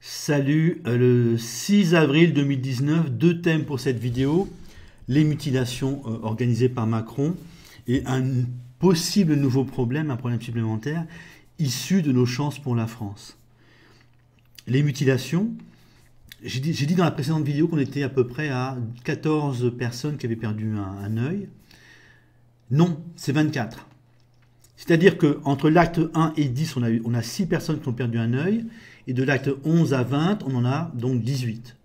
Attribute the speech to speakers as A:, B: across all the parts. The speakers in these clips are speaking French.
A: Salut, le 6 avril 2019, deux thèmes pour cette vidéo, les mutilations organisées par Macron et un possible nouveau problème, un problème supplémentaire, issu de nos chances pour la France. Les mutilations, j'ai dit dans la précédente vidéo qu'on était à peu près à 14 personnes qui avaient perdu un œil. Non, c'est 24. C'est-à-dire qu'entre l'acte 1 et 10, on a 6 personnes qui ont perdu un œil, et de l'acte 11 à 20, on en a donc 18.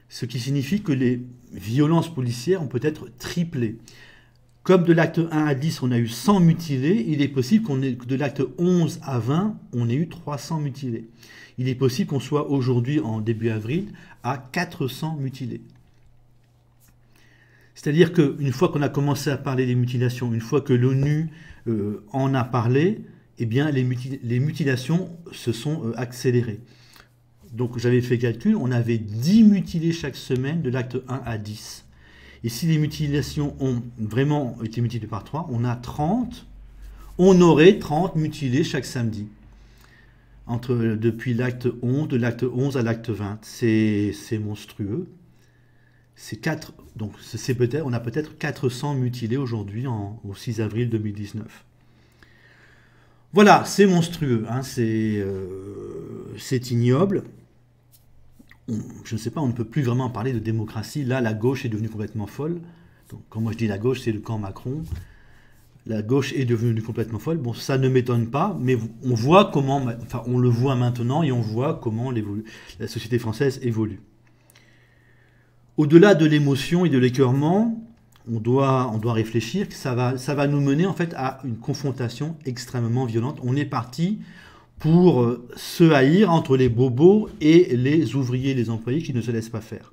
A: Ce qui signifie que les violences policières ont peut-être triplé. Comme de l'acte 1 à 10, on a eu 100 mutilés, il est possible que de l'acte 11 à 20, on ait eu 300 mutilés. Il est possible qu'on soit aujourd'hui, en début avril, à 400 mutilés. C'est-à-dire qu'une fois qu'on a commencé à parler des mutilations, une fois que l'ONU en a parlé, eh bien, les mutilations se sont accélérées. Donc j'avais fait le calcul, on avait 10 mutilés chaque semaine de l'acte 1 à 10. Et si les mutilations ont vraiment été multipliées par 3, on a 30, on aurait 30 mutilés chaque samedi. Depuis l'acte 11, de l'acte 11 à l'acte 20. C'est monstrueux. Donc on a peut-être 400 mutilés aujourd'hui au 6 avril 2019. Voilà, c'est monstrueux, hein, c'est ignoble. Je ne sais pas, on ne peut plus vraiment parler de démocratie. Là, la gauche est devenue complètement folle. Donc, quand moi je dis la gauche, c'est le camp Macron. La gauche est devenue complètement folle. Bon, ça ne m'étonne pas, mais on voit comment, enfin, on le voit maintenant et on voit comment la société française évolue. Au-delà de l'émotion et de l'écœurement, on doit réfléchir que ça va nous mener en fait à une confrontation extrêmement violente. On est parti pour se haïr entre les bobos et les ouvriers, les employés qui ne se laissent pas faire.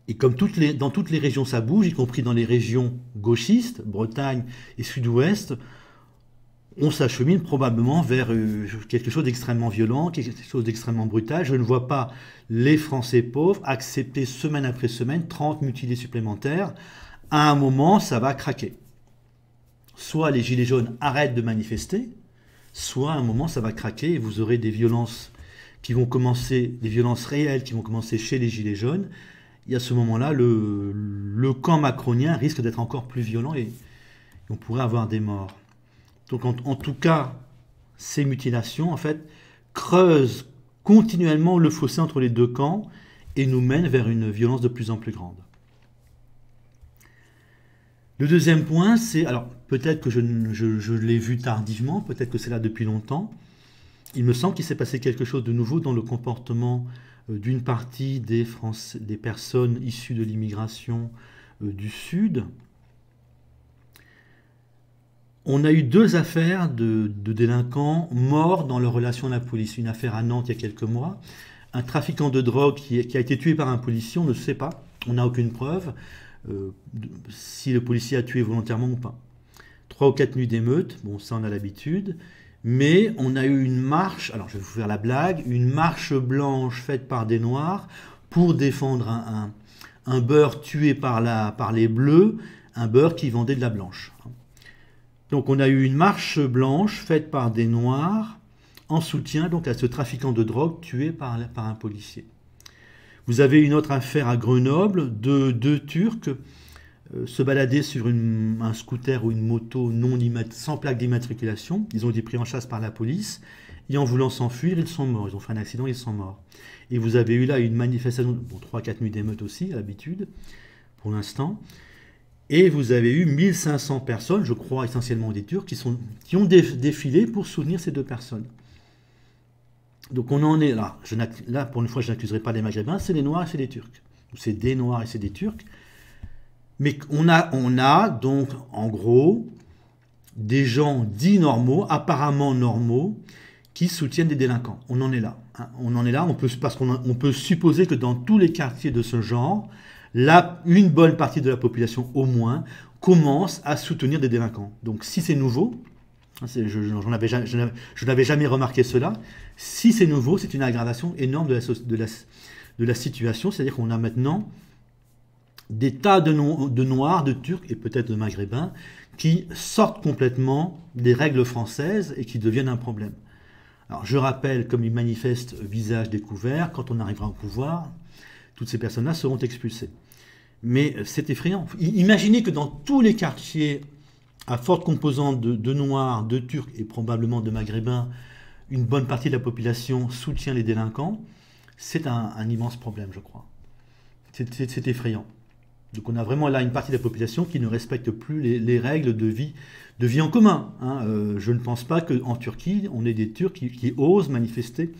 A: Et comme dans toutes les régions ça bouge, y compris dans les régions gauchistes, Bretagne et Sud-Ouest, on s'achemine probablement vers quelque chose d'extrêmement violent, quelque chose d'extrêmement brutal. Je ne vois pas les Français pauvres accepter semaine après semaine 30 mutilés supplémentaires. À un moment, ça va craquer. Soit les gilets jaunes arrêtent de manifester, soit à un moment, ça va craquer et vous aurez des violences qui vont commencer, des violences réelles qui vont commencer chez les gilets jaunes. Et à ce moment-là, le camp macronien risque d'être encore plus violent et on pourrait avoir des morts. Donc en tout cas, ces mutilations, en fait, creusent continuellement le fossé entre les deux camps et nous mènent vers une violence de plus en plus grande. Le deuxième point, c'est, alors peut-être que je l'ai vu tardivement, peut-être que c'est là depuis longtemps, il me semble qu'il s'est passé quelque chose de nouveau dans le comportement d'une partie des personnes issues de l'immigration du Sud. On a eu deux affaires de délinquants morts dans leur relation à la police. Une affaire à Nantes il y a quelques mois. Un trafiquant de drogue qui a été tué par un policier, on ne sait pas. On n'a aucune preuve si le policier a tué volontairement ou pas. 3 ou 4 nuits d'émeute, bon ça on a l'habitude. Mais on a eu une marche, alors je vais vous faire la blague, une marche blanche faite par des Noirs pour défendre un beurre tué par les Bleus, un beurre qui vendait de la blanche. Donc on a eu une marche blanche faite par des Noirs en soutien donc à ce trafiquant de drogue tué par un policier. Vous avez une autre affaire à Grenoble, deux Turcs se baladaient sur un scooter ou une moto sans plaque d'immatriculation. Ils ont été pris en chasse par la police et en voulant s'enfuir, ils sont morts. Ils ont fait un accident, ils sont morts. Et vous avez eu là une manifestation, bon, 3-4 nuits d'émeute aussi à l'habitude, pour l'instant. Et vous avez eu 1500 personnes, je crois essentiellement des Turcs, qui ont défilé pour soutenir ces deux personnes. Donc on en est là. Là, pour une fois, je n'accuserai pas les Maghrébins, c'est les Noirs et c'est les Turcs. C'est des Noirs et c'est des Turcs. Mais on a donc, en gros, des gens dits normaux, apparemment normaux, qui soutiennent des délinquants. On en est là. Hein. On en est là, parce qu'on peut supposer que dans tous les quartiers de ce genre, une bonne partie de la population au moins commence à soutenir des délinquants. Donc si c'est nouveau, je n'avais jamais remarqué cela, si c'est nouveau, c'est une aggravation énorme de la situation, c'est-à-dire qu'on a maintenant des tas de Noirs, de Turcs et peut-être de Maghrébins qui sortent complètement des règles françaises et qui deviennent un problème. Alors je rappelle, comme ils manifestent visage découvert, quand on arrivera au pouvoir, toutes ces personnes-là seront expulsées. Mais c'est effrayant. Imaginez que dans tous les quartiers à forte composante de Noirs, de Turcs et probablement de Maghrébins, une bonne partie de la population soutient les délinquants. C'est un immense problème, je crois. C'est effrayant. Donc on a vraiment là une partie de la population qui ne respecte plus les règles de vie en commun. Hein. Je ne pense pas qu'en Turquie, on ait des Turcs qui osent manifester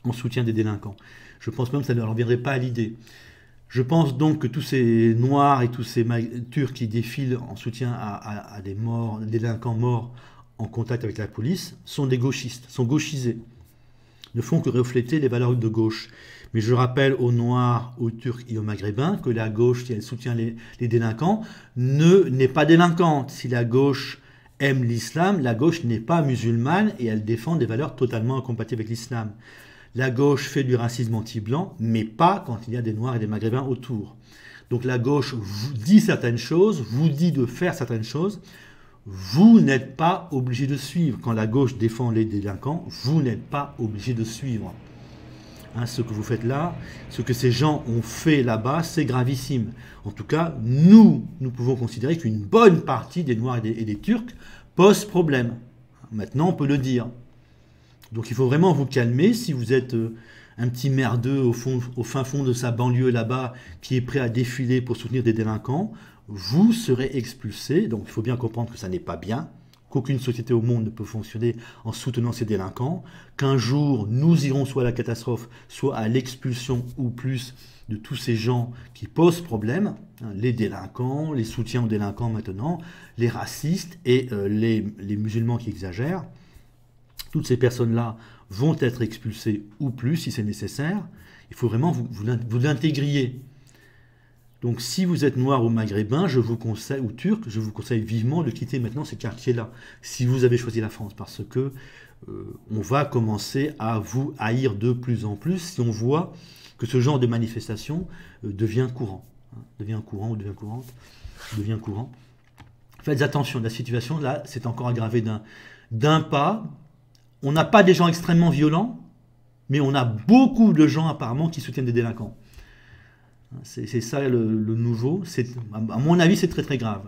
A: en soutien des délinquants. Je pense même que ça ne leur viendrait pas à l'idée. Je pense donc que tous ces Noirs et tous ces Turcs qui défilent en soutien à des délinquants morts en contact avec la police sont des gauchistes, sont gauchisés, ne font que refléter les valeurs de gauche. Mais je rappelle aux Noirs, aux Turcs et aux Maghrébins que la gauche, si elle soutient les délinquants, n'est pas délinquante. Si la gauche aime l'islam, la gauche n'est pas musulmane et elle défend des valeurs totalement incompatibles avec l'islam. La gauche fait du racisme anti-blanc, mais pas quand il y a des Noirs et des Maghrébins autour. Donc la gauche vous dit certaines choses, vous dit de faire certaines choses, vous n'êtes pas obligé de suivre. Quand la gauche défend les délinquants, vous n'êtes pas obligé de suivre. Hein, ce que vous faites là, ce que ces gens ont fait là-bas, c'est gravissime. En tout cas, nous pouvons considérer qu'une bonne partie des Noirs et des Turcs pose problème. Maintenant, on peut le dire. Donc il faut vraiment vous calmer. Si vous êtes un petit merdeux au fin fond de sa banlieue là-bas, qui est prêt à défiler pour soutenir des délinquants, vous serez expulsé. Donc il faut bien comprendre que ça n'est pas bien, qu'aucune société au monde ne peut fonctionner en soutenant ces délinquants, qu'un jour nous irons soit à la catastrophe, soit à l'expulsion ou plus de tous ces gens qui posent problème, hein, les délinquants, les soutiens aux délinquants maintenant, les racistes et les musulmans qui exagèrent. Toutes ces personnes-là vont être expulsées ou plus si c'est nécessaire. Il faut vraiment vous l'intégriez. Donc si vous êtes noir ou maghrébin, je vous conseille, ou turc, je vous conseille vivement de quitter maintenant ces quartiers-là, si vous avez choisi la France, parce que on va commencer à vous haïr de plus en plus si on voit que ce genre de manifestation devient courant. Hein, devient courant ou devient courante, devient courant. Faites attention, la situation là s'est encore aggravée d'un pas. On n'a pas des gens extrêmement violents, mais on a beaucoup de gens apparemment qui soutiennent des délinquants. C'est ça le nouveau. À mon avis, c'est très très grave.